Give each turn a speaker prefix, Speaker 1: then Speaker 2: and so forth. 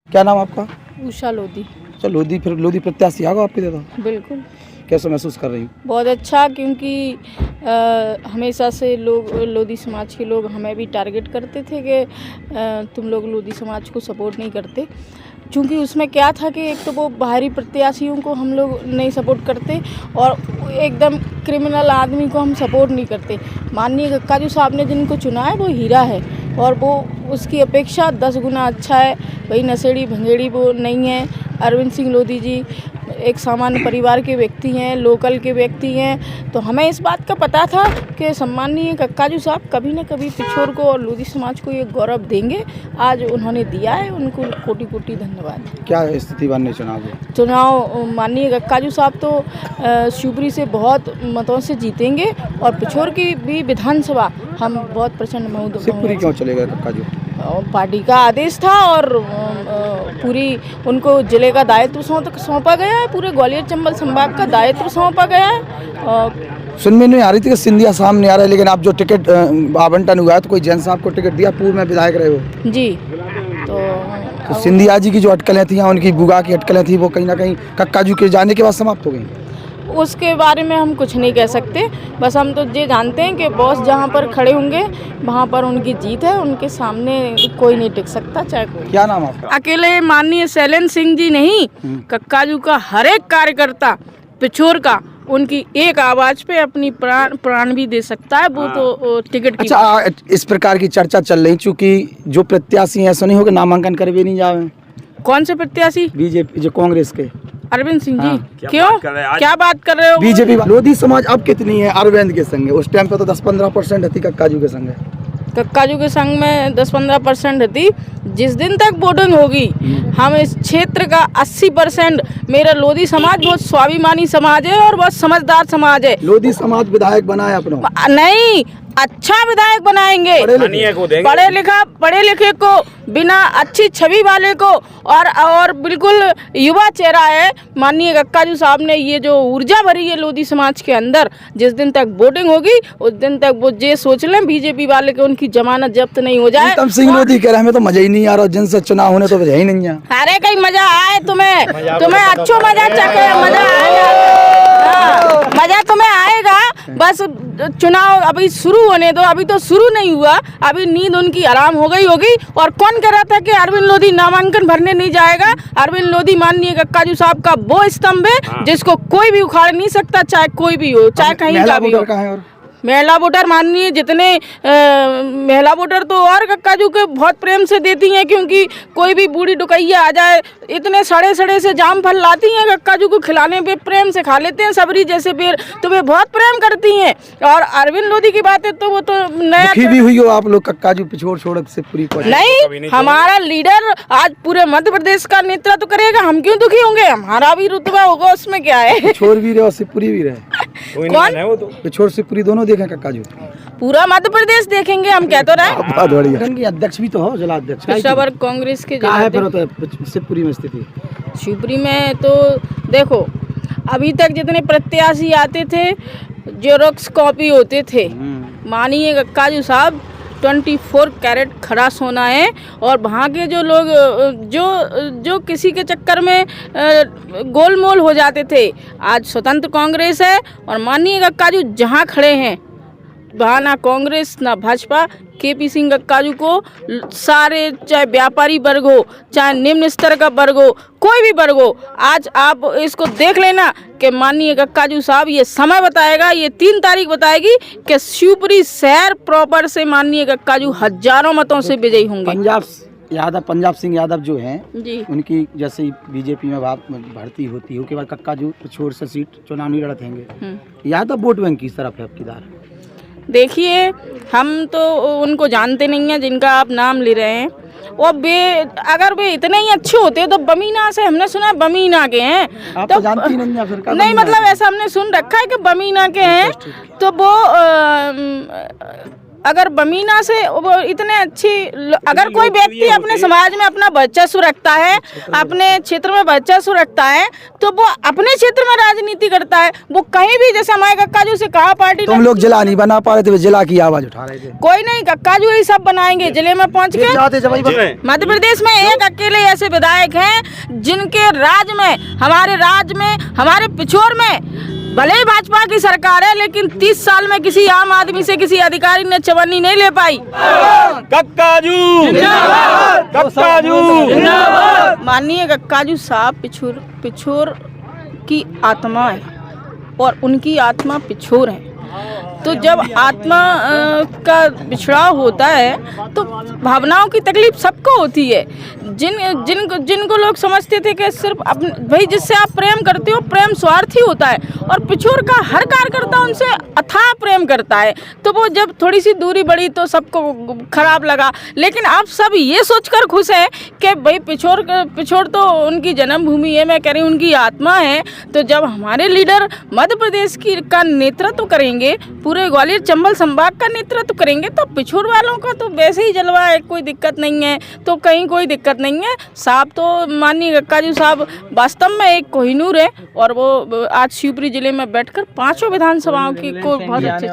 Speaker 1: क्या नाम आपका?
Speaker 2: उषा लोधी।
Speaker 1: अच्छा, लोधी, फिर लोधी प्रत्याशी आगे आपके दे दो।
Speaker 2: बिल्कुल,
Speaker 1: कैसे महसूस कर रही हूँ?
Speaker 2: बहुत अच्छा, क्योंकि हमेशा से लोग लोधी समाज के लोग हमें भी टारगेट करते थे कि तुम लोग लोधी समाज को सपोर्ट नहीं करते। क्योंकि उसमें क्या था कि एक तो वो बाहरी प्रत्याशियों को हम लोग नहीं सपोर्ट करते और एकदम क्रिमिनल आदमी को हम सपोर्ट नहीं करते। माननीय गक्काजू साहब ने जिनको चुना है वो हीरा है और वो उसकी अपेक्षा 10 गुना अच्छा है। भाई नशेड़ी भंगेड़ी वो नहीं है। अरविंद सिंह लोधी जी एक सामान्य परिवार के व्यक्ति हैं, लोकल के व्यक्ति हैं। तो हमें इस बात का पता था कि सम्माननीय गक्काजू साहब कभी न कभी पिछोर को और लोधी समाज को ये गौरव देंगे। आज उन्होंने दिया है, उनको कोटि कोटि धन्यवाद।
Speaker 1: क्या स्थिति बनने
Speaker 2: चुनाव माननीय गक्काजू साहब तो शिवपुरी से बहुत मतों से जीतेंगे और पिछोर की भी विधानसभा हम बहुत प्रचंड बहुमत।
Speaker 1: शिवपुरी क्यों चलेगा गक्काजू?
Speaker 2: पार्टी का आदेश था और पूरी उनको जिले का दायित्व सौंपा गया है। पूरे ग्वालियर चंबल संभाग का दायित्व सौंपा गया है।
Speaker 1: सुन में नहीं आ रही थी कि सिंधिया सामने आ रहा है, लेकिन आप जो टिकट आवंटन हुआ है तो कोई जैन साहब को टिकट दिया, पूर्व में विधायक रहे हो
Speaker 2: जी।
Speaker 1: तो सिंधिया जी की जो अटकलें थी, उनकी बुगा की अटकलें थी, वो कहीं ना कहीं गक्काजू के जाने के बाद समाप्त हो गई।
Speaker 2: उसके बारे में हम कुछ नहीं कह सकते। बस हम तो ये जानते हैं कि बॉस जहाँ पर खड़े होंगे वहाँ पर उनकी जीत है। उनके सामने कोई नहीं टिक सकता, चाहे कोई।
Speaker 1: क्या नाम आपका?
Speaker 2: अकेले माननीय शैलेंद्र सिंह जी नहीं, गक्काजू का हर एक कार्यकर्ता पिछोर का उनकी एक आवाज पे अपनी प्राण भी दे सकता है। वो तो टिकट की।
Speaker 1: अच्छा, इस प्रकार की चर्चा चल रही, चूँकि जो प्रत्याशी हैं ऐसा नहीं हो कि नामांकन कर भी नहीं जाए।
Speaker 2: कौन से प्रत्याशी?
Speaker 1: बीजेपी, जो कांग्रेस के
Speaker 2: अरविंद सिंह जी। क्यों, क्या बात कर रहे हो?
Speaker 1: बीजेपी लोधी समाज अब कितनी है अरविंद के संग? उस टाइम पे तो 10-15% थी गक्काजू के संग।
Speaker 2: गक्काजू के संग में 10-15% थी। जिस दिन तक वोटिंग होगी हम इस क्षेत्र का 80%, मेरा लोधी समाज बहुत स्वाभिमानी समाज है और बहुत समझदार समाज है।
Speaker 1: लोधी समाज विधायक बनाए अपना
Speaker 2: नहीं, अच्छा विधायक बनाएंगे। पढ़े लिखे को, बिना अच्छी छवि वाले को और बिल्कुल युवा चेहरा है माननीय गक्काजू साहब ने। ये जो ऊर्जा भरी है लोधी समाज के अंदर, जिस दिन तक वोटिंग होगी उस दिन तक वो ये सोच लें बीजेपी वाले के उनकी जमानत जब्त नहीं हो जाए।
Speaker 1: तब सिंह लोधी कह रहे हमें तो मजा ही नहीं आ रहा, जिनसे चुनाव होने तो ही नहीं है।
Speaker 2: अरे कहीं मजा आए तुम्हें अच्छो मजा चखे, मजा आएगा, मजा तुम्हें आएगा। बस चुनाव अभी शुरू होने दो, अभी तो शुरू नहीं हुआ, अभी नींद उनकी आराम हो गई होगी। और कौन कह रहा था कि अरविंद लोधी नामांकन भरने नहीं जाएगा? अरविंद लोधी माननीय गक्काजू साहब का वो स्तंभ है जिसको कोई भी उखाड़ नहीं सकता, चाहे कोई भी हो, चाहे कहीं का भी हो। महिला वोटर माननीय जितने महिला वोटर तो और गक्काजू के बहुत प्रेम से देती हैं, क्योंकि कोई भी बूढ़ी डुकैया आ जाए इतने सड़े से जाम फल लाती हैं, गक्काजू को खिलाने पे प्रेम से खा लेते हैं। सबरी जैसे पेड़ तो वे बहुत प्रेम करती हैं। और अरविंद लोधी की बात है तो वो तो नया
Speaker 1: भी हुई हो आप लोग गक्काजू पिछोड़ छोड़ से पूरी
Speaker 2: नहीं। हमारा लीडर आज पूरे मध्य प्रदेश का नेतृत्व करेगा, हम क्यों दुखी होंगे? हमारा भी रुतबा होगा, उसमें क्या है।
Speaker 1: छोड़ भी रहे और शिवपुरी भी रहे।
Speaker 2: कौन?
Speaker 1: पिछोड़ शिवपुरी दोनों देखें गक्काजू?
Speaker 2: पूरा मध्य प्रदेश देखेंगे, हम क्या तो रहे।
Speaker 1: अध्यक्ष भी तो हो, जिला अध्यक्ष
Speaker 2: कांग्रेस के
Speaker 1: शिवपुरी में स्थिति।
Speaker 2: शिवपुरी में तो देखो, अभी तक जितने प्रत्याशी आते थे जेरोक्स कॉपी होते थे। माननीय गक्काजू साहब 24 कैरेट खरा सोना है। और वहाँ के जो लोग जो किसी के चक्कर में गोलमोल हो जाते थे, आज स्वतंत्र कांग्रेस है। और माननीय गक्काजू जहाँ खड़े हैं वहाँ ना कांग्रेस ना भाजपा। केपी सिंह गक्काजू को सारे, चाहे व्यापारी वर्ग हो, चाहे निम्न स्तर का वर्ग हो, कोई भी वर्ग हो, आज आप इसको देख लेना कि माननीय गक्काजू साहब ये समय बताएगा, ये 3 तारीख बताएगी कि शिवपुरी शहर प्रॉपर से माननीय गक्काजू हजारों मतों से विजयी होंगे।
Speaker 1: पंजाब सिंह यादव जो हैं
Speaker 2: जी,
Speaker 1: उनकी जैसे बीजेपी में भर्ती होती है, उसके बाद गक्काजू छोड़ से सीट चुनाव नहीं लड़ेंगे। यादव वोट बैंक किस तरफ है आपकी दार?
Speaker 2: देखिए, हम तो उनको जानते नहीं हैं जिनका आप नाम ले रहे हैं। और अगर वे इतने ही अच्छे होते तो बमीना से, हमने सुना बमीना के हैं,
Speaker 1: आप तो जानती नहीं है फिर?
Speaker 2: नहीं, मतलब ऐसा हमने सुन रखा है कि बमीना के हैं। तो वो अगर बमीना से वो इतने अच्छी अगर कोई व्यक्ति अपने समाज में अपना वर्चस्व रखता है, अपने क्षेत्र में वर्चस्व रखता है, तो वो अपने क्षेत्र में राजनीति करता है। वो कहीं भी, जैसे हमारे कक्काजू से कहा पार्टी
Speaker 1: तुम लोग जिला नहीं बना पा रहे थे, जिला की आवाज उठा रहे थे।
Speaker 2: कोई नहीं, कक्काजू ही सब बनाएंगे। जिले में पहुंच के मध्य प्रदेश में एक अकेले ऐसे विधायक हैं जिनके राज में, हमारे राज्य में, हमारे पिछोर में भले ही भाजपा की सरकार है, लेकिन 30 साल में किसी आम आदमी से किसी अधिकारी ने चवन्नी नहीं ले पाई।
Speaker 3: कक्काजू कक्काजू
Speaker 2: माननीय कक्काजू साहब पिछोर की आत्मा है और उनकी आत्मा पिछोर है। तो जब आत्मा का बिछड़ाव होता है तो भावनाओं की तकलीफ सबको होती है। जिनको लोग समझते थे कि सिर्फ अपने भाई जिससे आप प्रेम करते हो प्रेम स्वार्थी होता है, और पिछोर का हर कार्यकर्ता उनसे अथाह प्रेम करता है। तो वो जब थोड़ी सी दूरी बढ़ी तो सबको खराब लगा, लेकिन अब सब ये सोचकर खुश है कि भाई पिछोर तो उनकी जन्मभूमि है, मैं कह रही हूँ उनकी आत्मा है। तो जब हमारे लीडर मध्य प्रदेश का नेतृत्व करेंगे, पूरे ग्वालियर चंबल संभाग का नेतृत्व करेंगे, तो पिछोर वालों का तो वैसे ही जलवा है, कोई दिक्कत नहीं है। तो कहीं कोई दिक्कत नहीं है। साहब तो माननीय कक्काजू साहब वास्तव में एक कोहिनूर है, और वो आज शिवपुरी जिले में बैठकर 5 विधानसभाओं की को बहुत अच्छे